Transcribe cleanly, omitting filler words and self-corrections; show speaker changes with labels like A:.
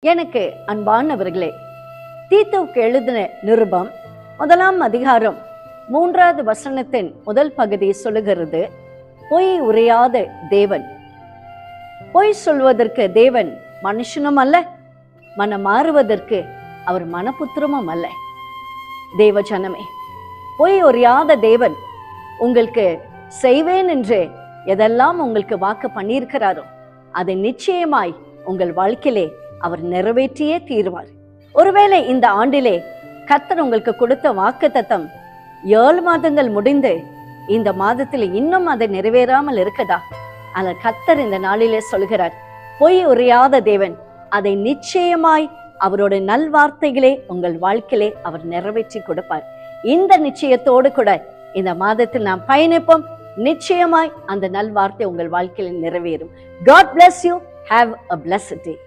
A: எனக்கு அன்பானவர்களே, தீத்துவுக்கு எழுதின நிருபம் 1 அதிகாரம் 3வது வசனத்தின் முதல் பகுதி சொல்லுகிறது, பொய் உரையாத தேவன். பொய் சொல்வதற்கு தேவன் மனுஷனும் அல்ல, மனம் மாறுவதற்கு அவர் மனப்புத்திரமும் அல்ல. தேவ ஜனமே, பொய் உரையாத தேவன் உங்களுக்கு செய்வேன் என்று எதெல்லாம் உங்களுக்கு வாக்கு பண்ணியிருக்கிறாரோ அதை நிச்சயமாய் உங்கள் வாழ்க்கையிலே அவர் நிறைவேற்றியே தீருவார். ஒருவேளை இந்த ஆண்டிலே கர்த்தர் உங்களுக்கு கொடுத்த வாக்குத்தத்தம் 7 மாதங்கள் முடிந்து இந்த மாதத்தில் இன்னும் அதை நிறைவேறாமல் இருக்கதா? ஆனால் கர்த்தர் இந்த நாளிலே சொல்கிறார், பொய் உரையாத தேவன் அதை நிச்சயமாய் அவரோட நல்வார்த்தைகளே உங்கள் வாழ்க்கையிலே அவர் நிறைவேற்றி கொடுப்பார். இந்த நிச்சயத்தோடு கூட இந்த மாதத்தில் நாம் பயணிப்போம். நிச்சயமாய் அந்த நல்வார்த்தை உங்கள் வாழ்க்கையில் நிறைவேறும். God bless you. Have a blessed day.